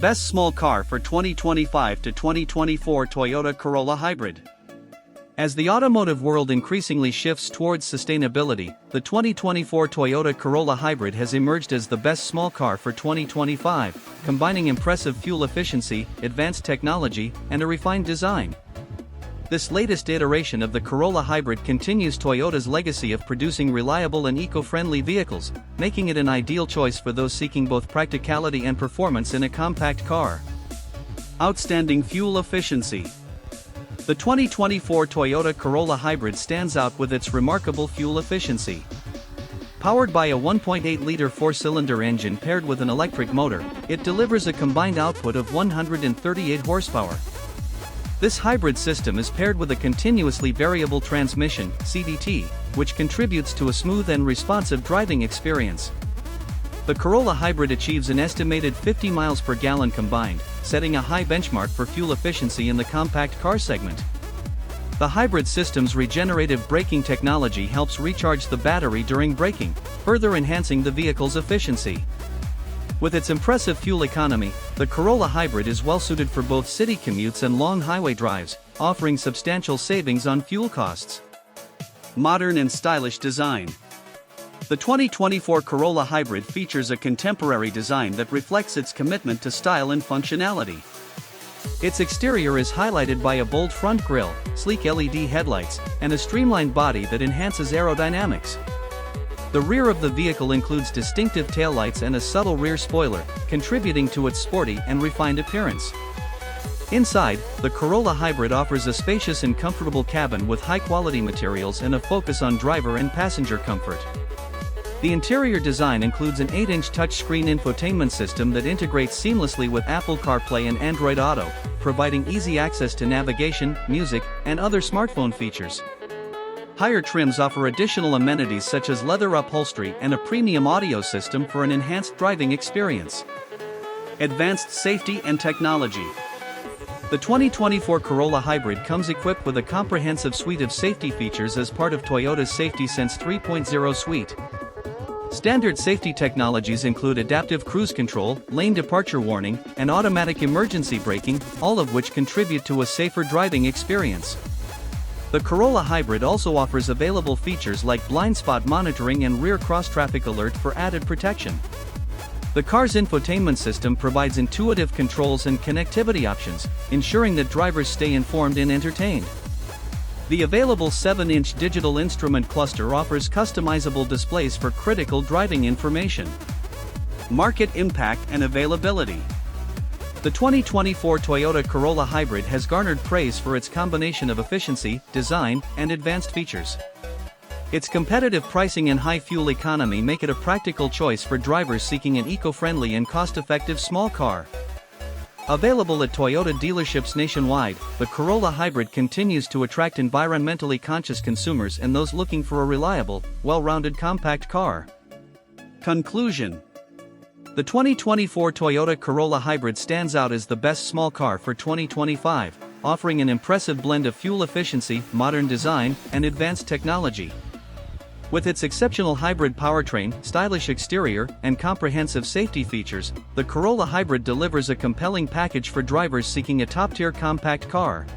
Best small car for 2025 to 2024 Toyota Corolla Hybrid. As the automotive world increasingly shifts towards sustainability, the 2024 Toyota Corolla Hybrid has emerged as the best small car for 2025, combining impressive fuel efficiency, advanced technology, and a refined design. This latest iteration of the Corolla Hybrid continues Toyota's legacy of producing reliable and eco-friendly vehicles, making it an ideal choice for those seeking both practicality and performance in a compact car. Outstanding fuel efficiency. The 2024 Toyota Corolla Hybrid stands out with its remarkable fuel efficiency. Powered by a 1.8-liter four-cylinder engine paired with an electric motor, it delivers a combined output of 138 horsepower. This hybrid system is paired with a continuously variable transmission (CVT), which contributes to a smooth and responsive driving experience. The Corolla Hybrid achieves an estimated 50 miles per gallon combined, setting a high benchmark for fuel efficiency in the compact car segment. The hybrid system's regenerative braking technology helps recharge the battery during braking, further enhancing the vehicle's efficiency. With its impressive fuel economy, the Corolla Hybrid is well-suited for both city commutes and long highway drives, offering substantial savings on fuel costs. Modern and stylish design. The 2024 Corolla Hybrid features a contemporary design that reflects its commitment to style and functionality. Its exterior is highlighted by a bold front grille, sleek LED headlights, and a streamlined body that enhances aerodynamics. The rear of the vehicle includes distinctive taillights and a subtle rear spoiler, contributing to its sporty and refined appearance. Inside, the Corolla Hybrid offers a spacious and comfortable cabin with high-quality materials and a focus on driver and passenger comfort. The interior design includes an 8-inch touchscreen infotainment system that integrates seamlessly with Apple CarPlay and Android Auto, providing easy access to navigation, music, and other smartphone features. Higher trims offer additional amenities such as leather upholstery and a premium audio system for an enhanced driving experience. Advanced safety and technology. The 2024 Corolla Hybrid comes equipped with a comprehensive suite of safety features as part of Toyota's Safety Sense 3.0 suite. Standard safety technologies include adaptive cruise control, lane departure warning, and automatic emergency braking, all of which contribute to a safer driving experience. The Corolla Hybrid also offers available features like blind spot monitoring and rear cross-traffic alert for added protection. The car's infotainment system provides intuitive controls and connectivity options, ensuring that drivers stay informed and entertained. The available 7-inch digital instrument cluster offers customizable displays for critical driving information. Market impact and availability. The 2024 Toyota Corolla Hybrid has garnered praise for its combination of efficiency, design, and advanced features. Its competitive pricing and high fuel economy make it a practical choice for drivers seeking an eco-friendly and cost-effective small car. Available at Toyota dealerships nationwide, the Corolla Hybrid continues to attract environmentally conscious consumers and those looking for a reliable, well-rounded compact car. Conclusion. The 2024 Toyota Corolla Hybrid stands out as the best small car for 2025, offering an impressive blend of fuel efficiency, modern design, and advanced technology. With its exceptional hybrid powertrain, stylish exterior, and comprehensive safety features, the Corolla Hybrid delivers a compelling package for drivers seeking a top-tier compact car.